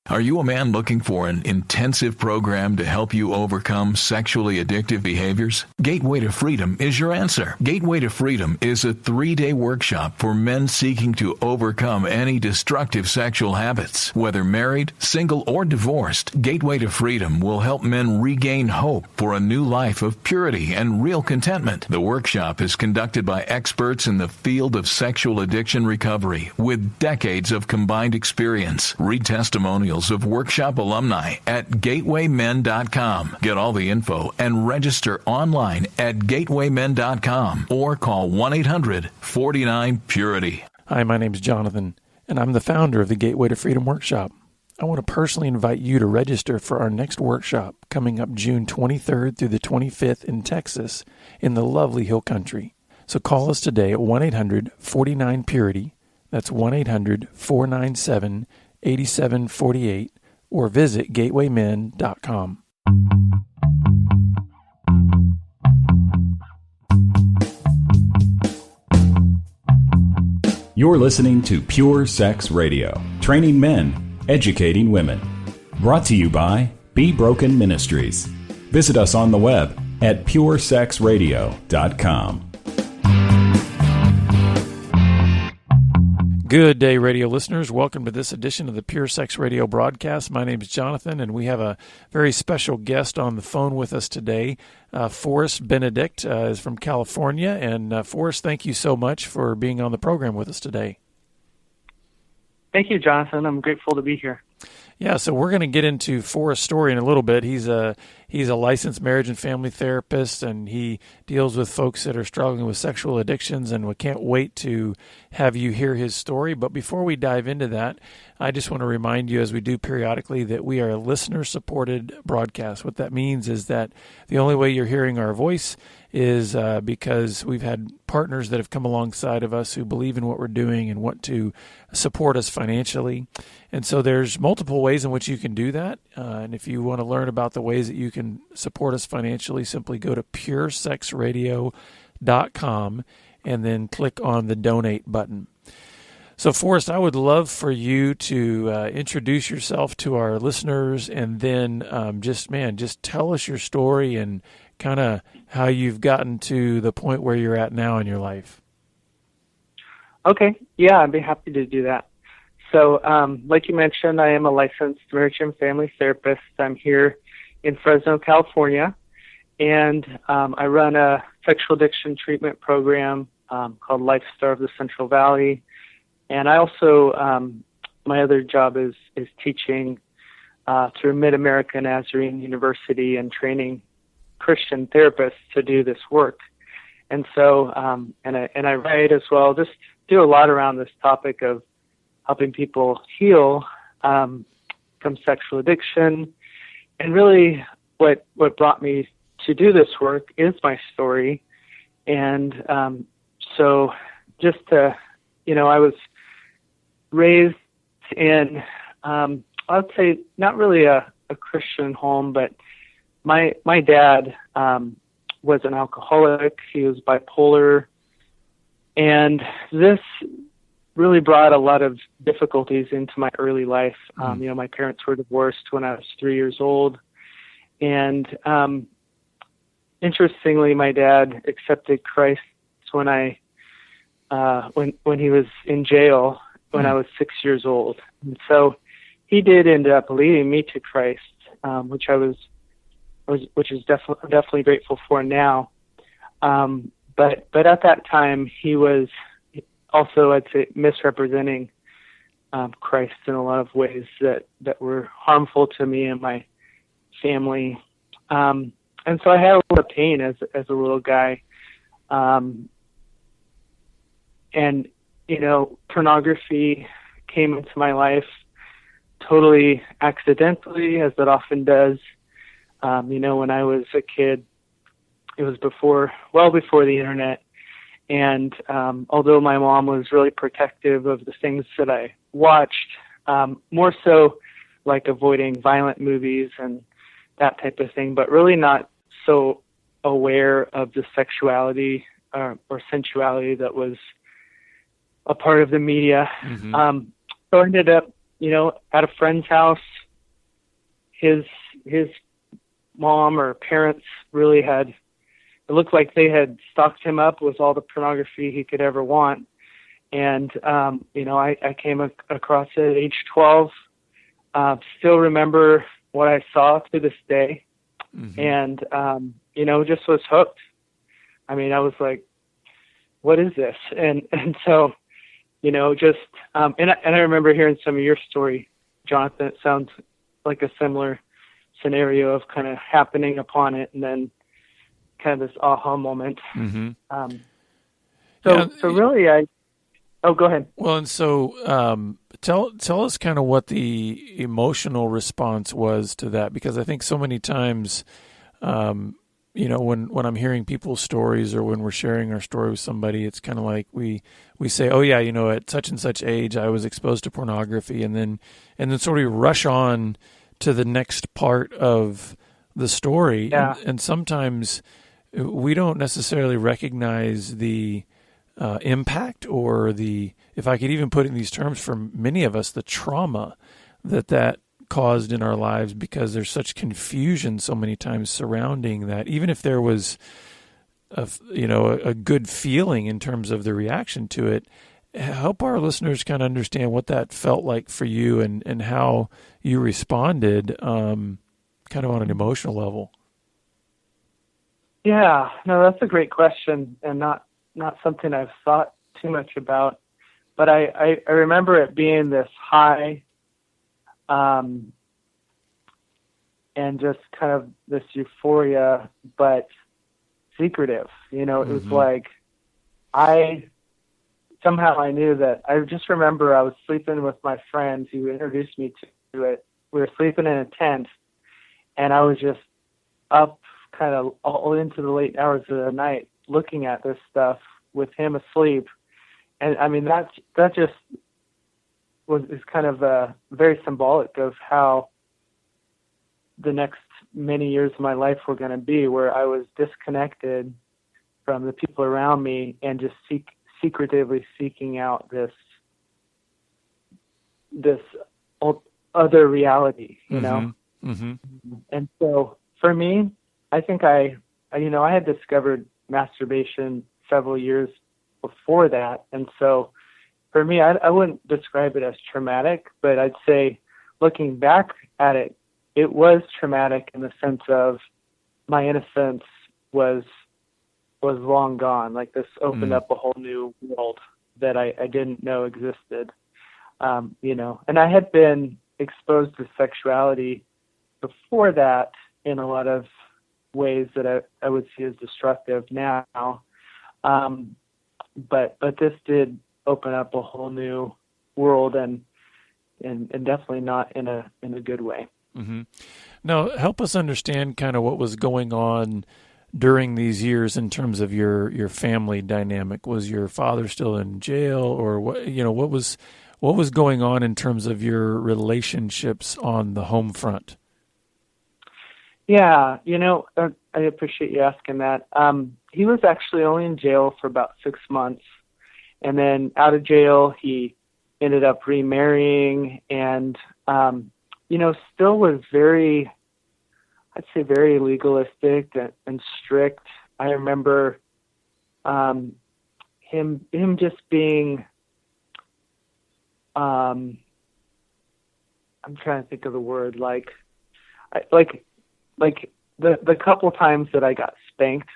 Are you a man looking for an intensive program to help you overcome sexually addictive behaviors? Gateway to Freedom is your answer. Gateway to Freedom is a 3-day workshop for men seeking to overcome any destructive sexual habits. Whether married, single, or divorced, Gateway to Freedom will help men regain hope for a new life of purity and real contentment. The workshop is conducted by experts in the field of sexual addiction recovery with decades of combined experience. Read testimonials of workshop alumni at gatewaymen.com. Get all the info and register online at gatewaymen.com or call 1-800-49-PURITY. Hi, my name is Jonathan, and I'm the founder of the Gateway to Freedom Workshop. I want to personally invite you to register for our next workshop coming up June 23rd through the 25th in Texas in the lovely Hill Country. So call us today at 1-800-49-PURITY. That's 1-800-497-8748 or visit gatewaymen.com. You're listening to Pure Sex Radio, training men, educating women. Brought to you by Be Broken Ministries. Visit us on the web at puresexradio.com. Good day, radio listeners. Welcome to this edition of the Pure Sex Radio broadcast. My name is Jonathan, and we have a very special guest on the phone with us today. Forrest Benedict is from California. And Forrest, thank you so much for being on the program with us today. Thank you, Jonathan. I'm grateful to be here. Yeah, so we're going to get into Forrest's story in a little bit. He's a licensed marriage and family therapist, and he deals with folks that are struggling with sexual addictions, and we can't wait to have you hear his story. But before we dive into that, I just want to remind you, as we do periodically, that we are a listener-supported broadcast. What that means is that the only way you're hearing our voice is because we've had partners that have come alongside of us who believe in what we're doing and want to support us financially. And so there's multiple ways in which you can do that. And if you want to learn about the ways that you can support us financially, simply go to puresexradio.com and then click on the donate button. So Forrest, I would love for you to introduce yourself to our listeners, and then just tell us your story and kind of how you've gotten to the point where you're at now in your life. Okay. Yeah, I'd be happy to do that. So, like you mentioned, I am a licensed marriage and family therapist. I'm here in Fresno, California, and I run a sexual addiction treatment program called Lifestar of the Central Valley. And I also, my other job is teaching through Mid-America Nazarene University and training Christian therapists to do this work. And so, and I write as well, just do a lot around this topic of helping people heal from sexual addiction. And really what brought me to do this work is my story. And so just to, I was raised in, I would say not really a Christian home, but my dad was an alcoholic. He was bipolar. And this really brought a lot of difficulties into my early life. My parents were divorced when I was 3 years old. And interestingly, my dad accepted Christ when when he was in jail when I was 6 years old. And so he did end up leading me to Christ, which is definitely grateful for now. But at that time, he was also, I'd say, misrepresenting Christ in a lot of ways that were harmful to me and my family. And so I had a lot of pain as a little guy. And, pornography came into my life totally accidentally, as it often does. When I was a kid, it was well before the internet. And although my mom was really protective of the things that I watched, more so like avoiding violent movies and that type of thing, but really not so aware of the sexuality or sensuality that was a part of the media. Mm-hmm. So I ended up, at a friend's house, his mom or parents really it looked like they had stocked him up with all the pornography he could ever want. And, I came across it at age 12, still remember what I saw to this day. Mm-hmm. And, just was hooked. I mean, I was like, what is this? And so, and I remember hearing some of your story, Jonathan. It sounds like a similar scenario of kind of happening upon it and then kind of this aha moment. Mm-hmm. So really go ahead. Well, and so tell us kind of what the emotional response was to that, because I think so many times, when I'm hearing people's stories or when we're sharing our story with somebody, it's kind of like we say, oh yeah, at such and such age, I was exposed to pornography, and then sort of rush on to the next part of the story. Yeah. And sometimes we don't necessarily recognize the impact or if I could even put it in these terms, for many of us, the trauma that caused in our lives, because there's such confusion so many times surrounding that. Even if there was a good feeling in terms of the reaction to it, help our listeners kind of understand what that felt like for you and how you responded kind of on an emotional level. Yeah, no, that's a great question, and not something I've thought too much about. But I remember it being this high and just kind of this euphoria, but secretive. It was like I knew that. I just remember I was sleeping with my friends who introduced me to it. We were sleeping in a tent, and I was just up kind of all into the late hours of the night looking at this stuff with him asleep. And I mean, that just is kind of very symbolic of how the next many years of my life were going to be, where I was disconnected from the people around me and just secretively seeking out this other reality, know? Mm-hmm. And so for me, I think I had discovered masturbation several years before that. And so for me, I wouldn't describe it as traumatic, but I'd say looking back at it, it was traumatic in the sense of my innocence was long gone. Like this opened up a whole new world that I didn't know existed. And I had been exposed to sexuality before that in a lot of ways that I would see as destructive now. But this did open up a whole new world and definitely not in a good way. Mm-hmm. Now, help us understand kind of what was going on during these years in terms of your family dynamic. Was your father still in jail, or what was going on in terms of your relationships on the home front? Yeah, I appreciate you asking that. He was actually only in jail for about 6 months, and then out of jail he ended up remarrying, and still was very legalistic and strict. I remember him just being I'm trying to think of the word, like the couple times that I got spanked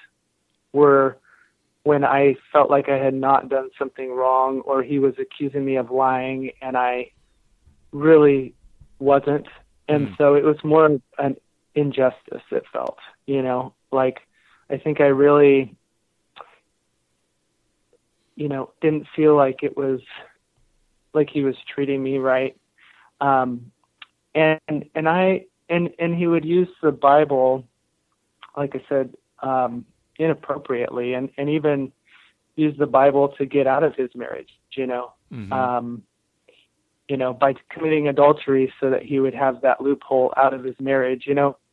were when I felt like I had not done something wrong, or he was accusing me of lying and I really wasn't. And so it was more of an injustice, it felt, like I think I really, didn't feel like it was like he was treating me right. And he would use the Bible, like I said, inappropriately, and even use the Bible to get out of his marriage, by committing adultery so that he would have that loophole out of his marriage,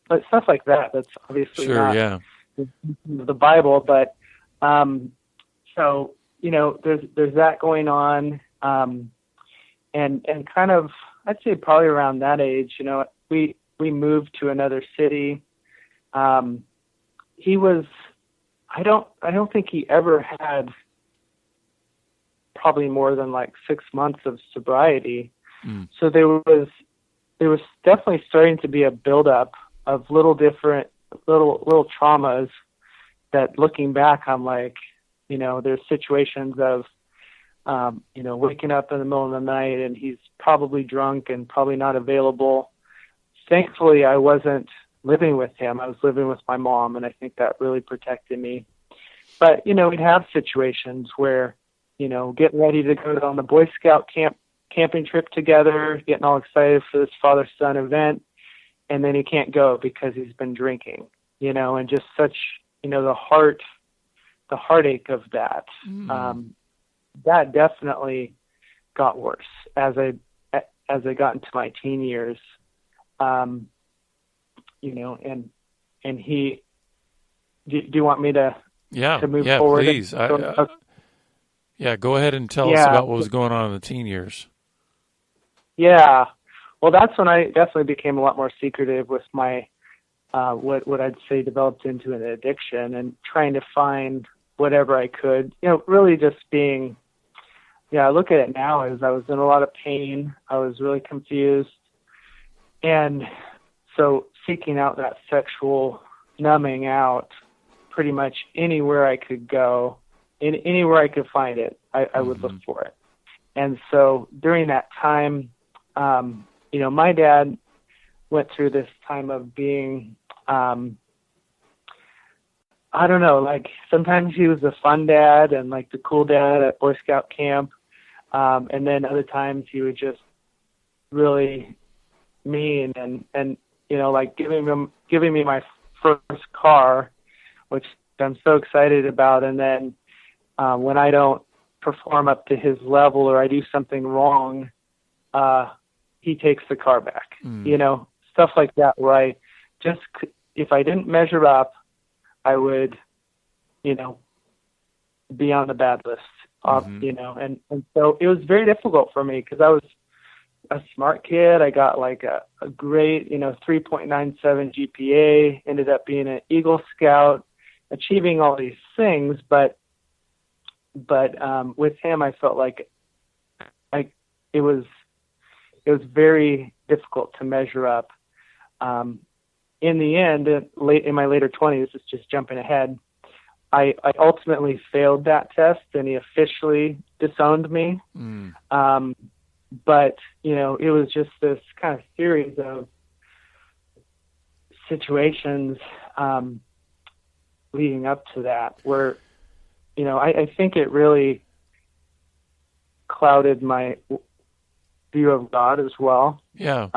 but stuff like that. That's obviously not the Bible, but so, there's that going on. And kind of I'd say probably around that age. We moved to another city. He was, I don't think he ever had probably more than like 6 months of sobriety. So there was definitely starting to be a buildup of little traumas that, looking back, I'm like, there's situations of, waking up in the middle of the night and he's probably drunk and probably not available. Thankfully, I wasn't living with him. I was living with my mom, and I think that really protected me. But, we'd have situations where, getting ready to go on the Boy Scout camping trip together, getting all excited for this father-son event, and then he can't go because he's been drinking, and just such, the heartache of that. That definitely got worse as I got into my teen years. And he, do you want me to move forward? Please. Go ahead and tell us about what was going on in the teen years. Yeah. Well, that's when I definitely became a lot more secretive with my, what I'd say developed into an addiction, and trying to find whatever I could, really just being, I look at it now as I was in a lot of pain. I was really confused. And so seeking out that sexual numbing out pretty much anywhere I could go, anywhere I could find it, I would look for it. And so during that time, my dad went through this time of being, I don't know, like sometimes he was a fun dad and like the cool dad at Boy Scout camp. And then other times he would just really mean and like giving me my first car, which I'm so excited about. And then when I don't perform up to his level or I do something wrong, he takes the car back, stuff like that, where I just, if I didn't measure up, I would, be on the bad list, and so it was very difficult for me because I was a smart kid. I got like a great, 3.97 GPA, ended up being an Eagle Scout, achieving all these things. But with him, I felt like it was very difficult to measure up. In the end, in my later 20s, it's just jumping ahead, I ultimately failed that test, and he officially disowned me. But, it was just this kind of series of situations leading up to that where, I think it really clouded my view of God as well. Yeah.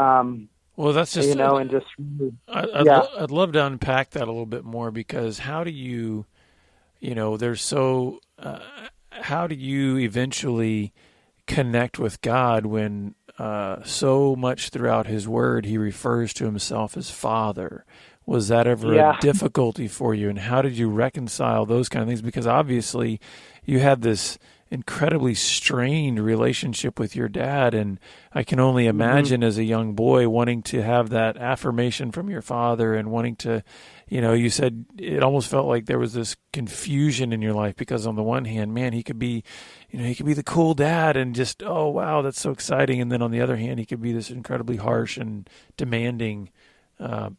Well, that's just, and just, I'd love to unpack that a little bit more, because how do you, how do you eventually connect with God when so much throughout his word he refers to himself as Father? Was that ever a difficulty for you, and how did you reconcile those kind of things? Because obviously you had this incredibly strained relationship with your dad, and I can only imagine as a young boy wanting to have that affirmation from your father and wanting to, you said it almost felt like there was this confusion in your life, because on the one hand, man, he could be the cool dad and just, oh wow, that's so exciting, and then on the other hand, he could be this incredibly harsh and demanding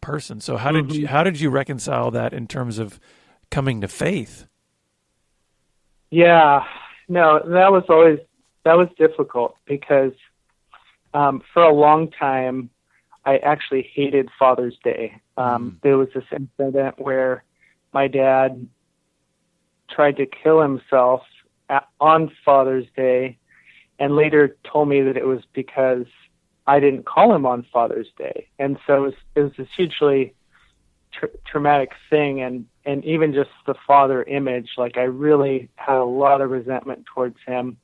person. So how did you reconcile that in terms of coming to faith? Yeah. No, that was difficult, because for a long time I actually hated Father's Day. There was this incident where my dad tried to kill himself on Father's Day, and later told me that it was because I didn't call him on Father's Day. And so it was this hugely traumatic thing, and even just the father image, like I really had a lot of resentment towards him.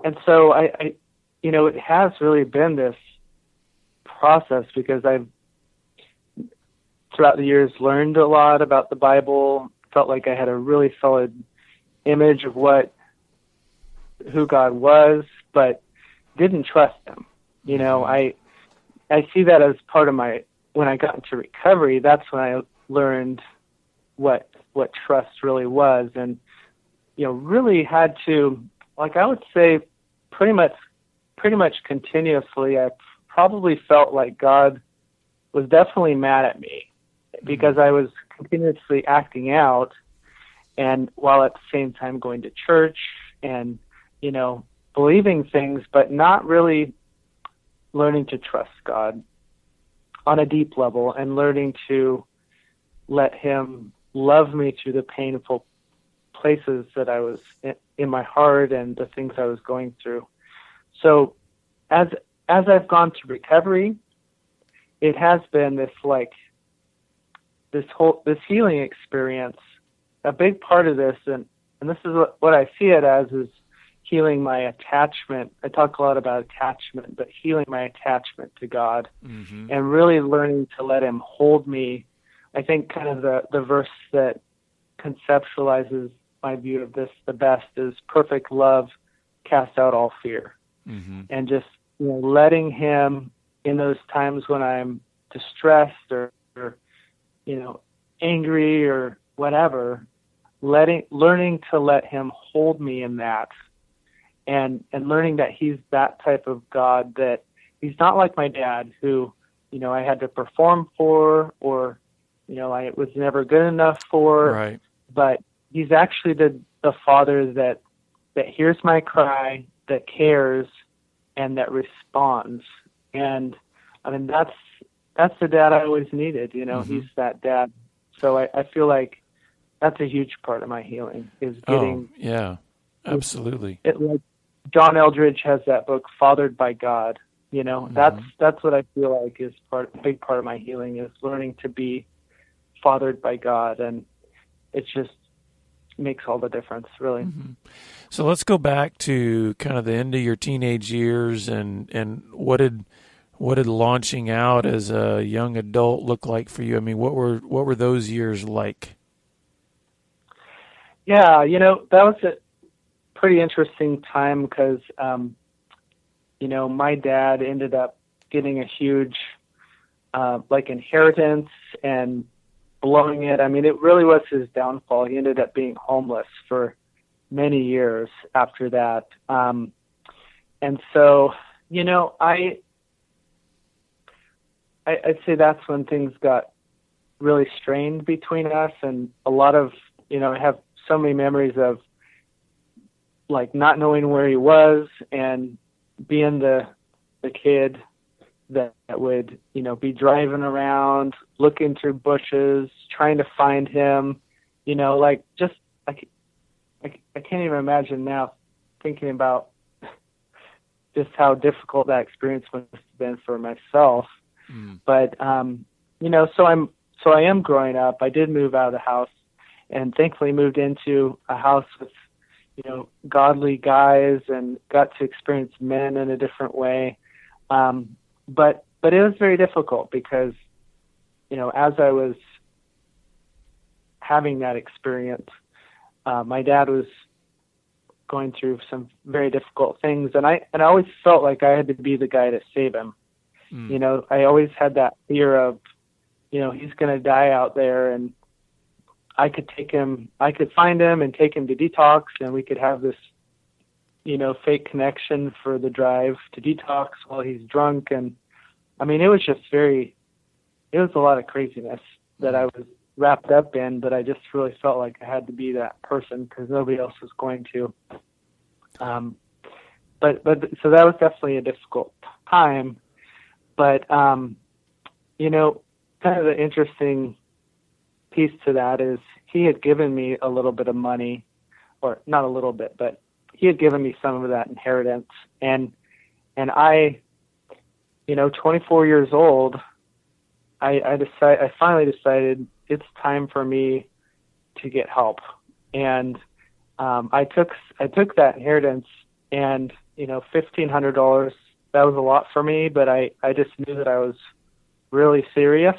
And so I it has really been this process, because I've throughout the years learned a lot about the Bible, felt like I had a really solid image of who God was, but didn't trust him, You know, I see that as part of when I got into recovery, that's when I learned what trust really was, and, you know, really had to, like, I would say pretty much continuously, I probably felt like God was definitely mad at me because I was continuously acting out, and while at the same time going to church and, you know, believing things, but not really learning to trust God on a deep level and learning to let him love me through the painful places that I was in my heart and the things I was going through. So as I've gone to recovery, it has been this healing experience. A big part of this, and this is what I see it as, is healing my attachment. I talk a lot about attachment, but healing my attachment to God, and really learning to let him hold me. I think kind of the verse that conceptualizes my view of this the best is perfect love casts out all fear. And just, you know, letting him in those times when I'm distressed or you know, angry or whatever, learning to let him hold me in that, and learning that he's that type of God, that he's not like my dad, who, you know, I had to perform for, or, you know, I was never good enough for. Right. But he's actually the father that hears my cry, that cares, and that responds. And I mean, that's the dad I always needed. You know, he's that dad. So I feel like that's a huge part of my healing, is getting. Oh, yeah, absolutely. Like John Eldridge has that book, Fathered by God. You know, that's what I feel like is a big part of my healing, is learning to be fathered by God, and it just makes all the difference, really. So let's go back to kind of the end of your teenage years, and what did launching out as a young adult look like for you? I mean, what were those years like? Yeah, you know, that was a pretty interesting time because, you know, my dad ended up getting a huge, inheritance and blowing it. I mean, it really was his downfall. He ended up being homeless for many years after that. And so, you know, I'd say that's when things got really strained between us, and a lot of, you know, I have so many memories of like not knowing where he was and being the kid that would, you know, be driving around, looking through bushes, trying to find him, you know, like just, I can't even imagine now thinking about just how difficult that experience must have been for myself. But, you know, so I am growing up. I did move out of the house, and thankfully moved into a house with, you know, godly guys, and got to experience men in a different way. But it was very difficult because, you know, as I was having that experience, my dad was going through some very difficult things, and I always felt like I had to be the guy to save him. You know, I always had that fear of, you know, he's going to die out there, and I could find him and take him to detox, and we could have this, you know, fake connection for the drive to detox while he's drunk. And I mean, it was a lot of craziness that I was wrapped up in, but I just really felt like I had to be that person because nobody else was going to. But so that was definitely a difficult time. But, you know, kind of the interesting piece to that is he had given me a little bit of money, or not a little bit, but he had given me some of that inheritance. And I, you know, 24 years old, I finally decided it's time for me to get help. And I took that inheritance, and, you know, $1,500, that was a lot for me, but I just knew that I was really serious.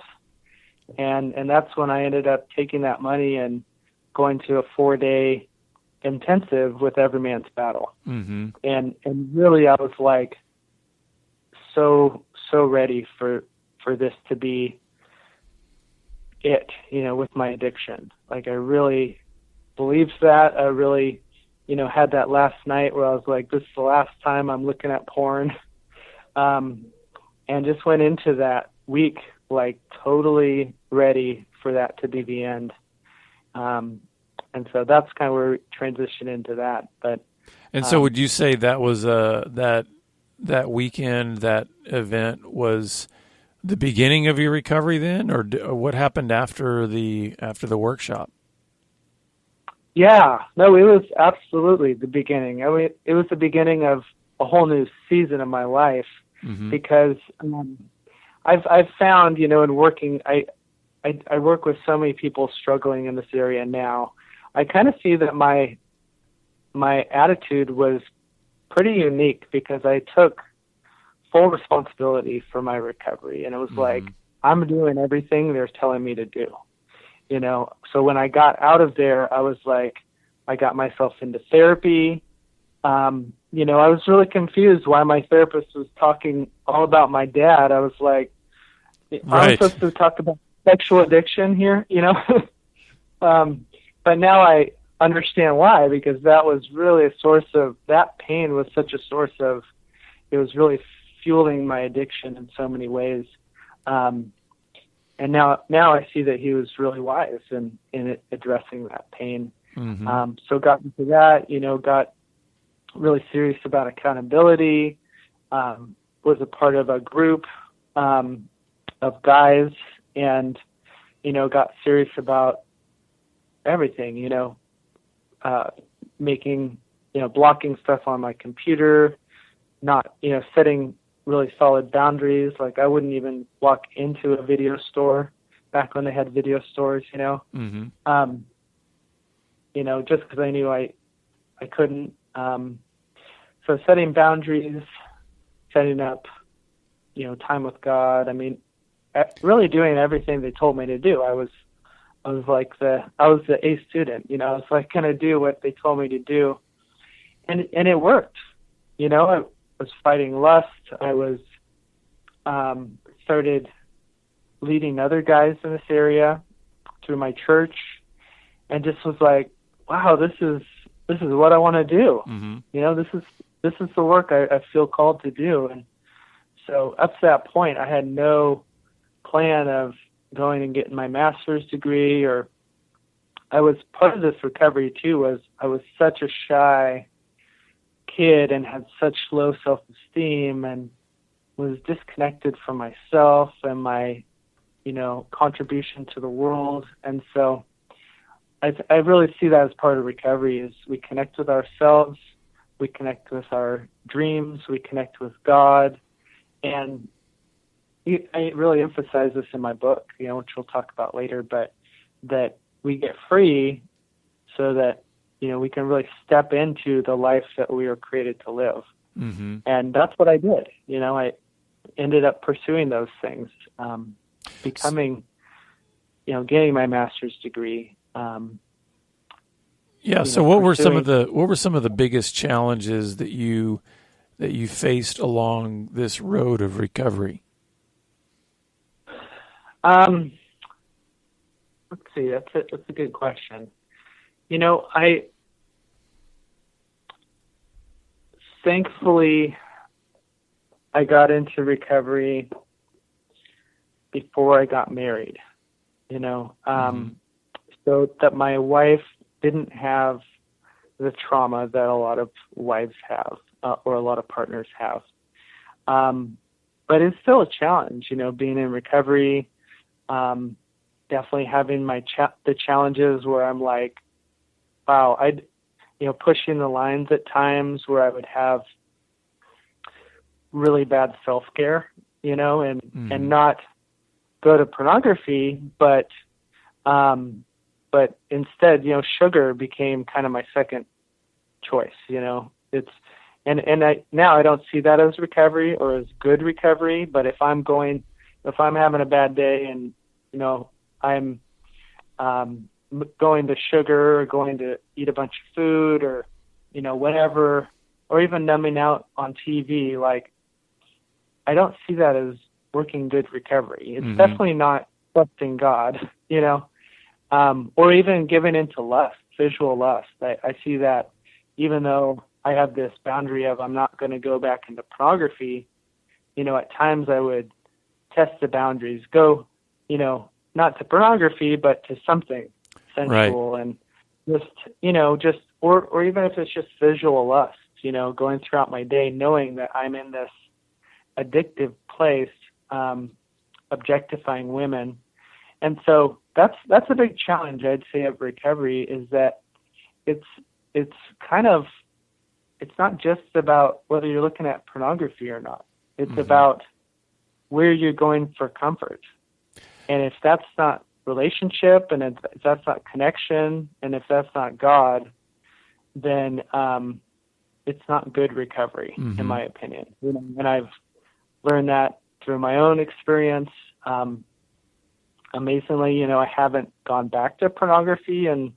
And that's when I ended up taking that money and going to a 4-day intensive with Every Man's Battle. And really I was like so ready for this to be it, with my addiction. Like, I really believed that. I really, had that last night where I was like, this is the last time I'm looking at porn. And just went into that week, like, totally ready for that to be the end. And so that's kind of where we transition into that. And so would you say that was that weekend, that event was the beginning of your recovery then, or what happened after the workshop? Yeah, no, it was absolutely the beginning. I mean, it was the beginning of a whole new season of my life, because I've found, in working, I work with so many people struggling in this area now. I kind of see that my attitude was pretty unique, because I took full responsibility for my recovery, and it was like, I'm doing everything they're telling me to do. So when I got out of there, I was like, I got myself into therapy. I was really confused why my therapist was talking all about my dad. I was like, I'm supposed to talk about sexual addiction here, but now I understand why, because that was really a source of, that pain was such a source of, it was really fueling my addiction in so many ways. And now I see that he was really wise in addressing that pain. So got into that, got really serious about accountability, was a part of a group of guys, and, got serious about everything, making, blocking stuff on my computer, not, setting really solid boundaries. Like, I wouldn't even walk into a video store back when they had video stores, just because I knew I couldn't. So setting boundaries, setting up, time with God. I mean, really doing everything they told me to do. I was the A student, I was like going to do what they told me to do. And it worked. I was fighting lust. I was, started leading other guys in this area through my church, and just was like, wow, this is what I want to do. This is the work I feel called to do. And so up to that point, I had no plan of going and getting my master's degree, or I was part of this recovery too, was I was such a shy kid and had such low self-esteem, and was disconnected from myself and my, contribution to the world. And so I really see that as part of recovery, is we connect with ourselves, we connect with our dreams, we connect with God. And I really emphasize this in my book, which we'll talk about later, but that we get free so that, we can really step into the life that we were created to live. And that's what I did. I ended up pursuing those things, becoming, getting my master's degree. So what were some of the biggest challenges that you faced along this road of recovery? Let's see. That's a good question. Thankfully, I got into recovery before I got married, so that my wife didn't have the trauma that a lot of wives have, or a lot of partners have. But it's still a challenge, being in recovery, definitely having the challenges where I'm like, wow, pushing the lines at times where I would have really bad self-care, and not go to pornogaphy, but instead, sugar became kind of my second choice. Now I don't see that as recovery or as good recovery, but if I'm having a bad day and, I'm going to sugar or going to eat a bunch of food or, whatever, or even numbing out on TV, like I don't see that as working good recovery. It's definitely not trusting God, or even giving into lust, visual lust. I see that even though I have this boundary of I'm not going to go back into pornography, at times I would test the boundaries, go, not to pornography, but to something sensual, and or even if it's just visual lust, going throughout my day knowing that I'm in this addictive place, objectifying women. And so that's a big challenge, I'd say, of recovery, is that it's not just about whether you're looking at pornography or not. It's about where you're going for comfort. And if that's not relationship, and if that's not connection, and if that's not God, then it's not good recovery, in my opinion. And I've learned that through my own experience. Amazingly, I haven't gone back to pornography in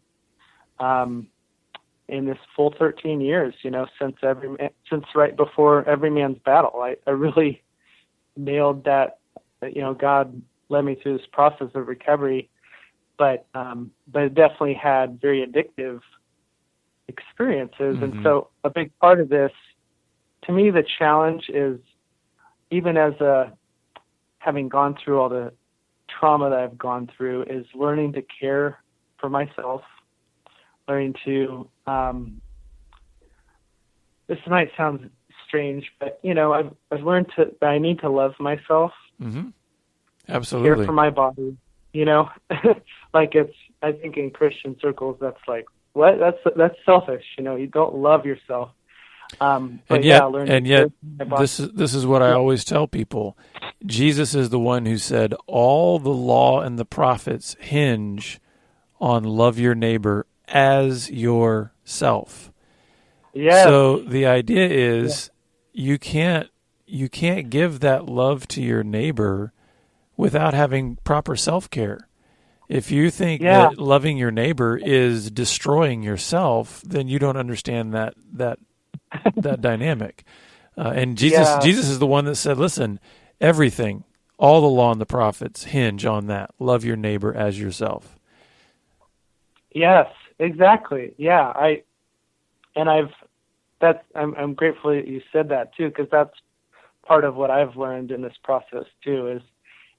this full 13 years, since right before Every Man's Battle. I really nailed that, God led me through this process of recovery, but it definitely had very addictive experiences. And so a big part of this, to me, the challenge is, even as having gone through all the trauma that I've gone through, is learning to care for myself, learning to, this might sound strange, but, I've learned that I need to love myself. Absolutely. Care for my body, like I think in Christian circles, that's like, what? That's selfish. You don't love yourself. This is what I always tell people. Jesus is the one who said all the law and the prophets hinge on love your neighbor as yourself. Yeah. So the idea is you can't give that love to your neighbor without having proper self-care. If you think that loving your neighbor is destroying yourself, then you don't understand that dynamic. And Jesus is the one that said, listen, everything, all the law and the prophets hinge on that. Love your neighbor as yourself. Yes, exactly. Yeah. I'm grateful that you said that too, because that's part of what I've learned in this process too,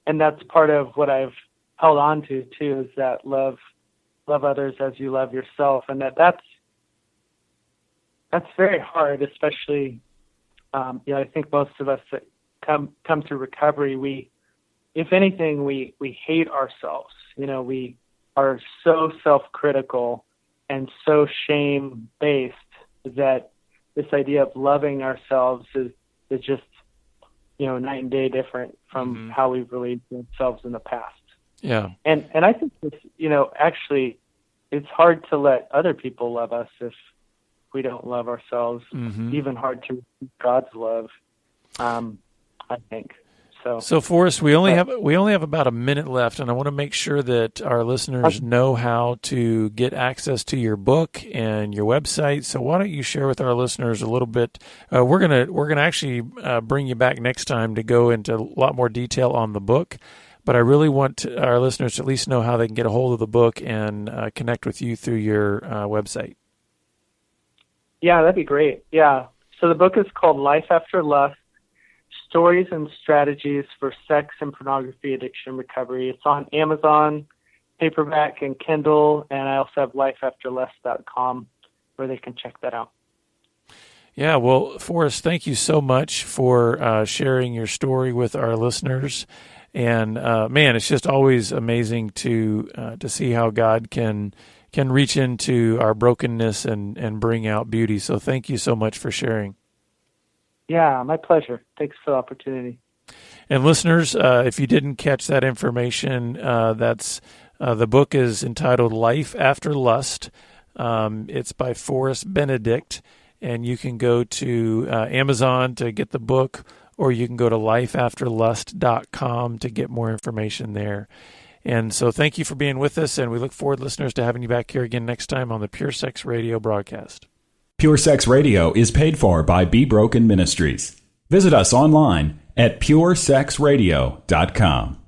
and that's part of what I've held on to too, is that love others as you love yourself. And that's very hard, especially, I think most of us that come through recovery, if anything, we hate ourselves. We are so self-critical and so shame-based that this idea of loving ourselves is just, night and day different from how we've related to ourselves in the past. Yeah. And I think this, actually, it's hard to let other people love us if we don't love ourselves. Even hard to receive God's love, I think. So Forrest, we only have about a minute left, and I want to make sure that our listeners know how to get access to your book and your website. So why don't you share with our listeners a little bit? We're gonna actually bring you back next time to go into a lot more detail on the book. But I really want our listeners to at least know how they can get a hold of the book and connect with you through your website. Yeah, that'd be great. Yeah. So the book is called Life After Lust, Stories and Strategies for Sex and Pornography Addiction Recovery. It's on Amazon, paperback, and Kindle, and I also have lifeafterlust.com where they can check that out. Yeah, well, Forrest, thank you so much for sharing your story with our listeners. And man, it's just always amazing to see how God can reach into our brokenness and bring out beauty. So thank you so much for sharing. Yeah, my pleasure. Thanks for the opportunity. And listeners, if you didn't catch that information, that's the book is entitled Life After Lust. It's by Forrest Benedict, and you can go to Amazon to get the book, or you can go to lifeafterlust.com to get more information there. And so thank you for being with us, and we look forward, listeners, to having you back here again next time on the Pure Sex Radio broadcast. Pure Sex Radio is paid for by Be Broken Ministries. Visit us online at puresexradio.com.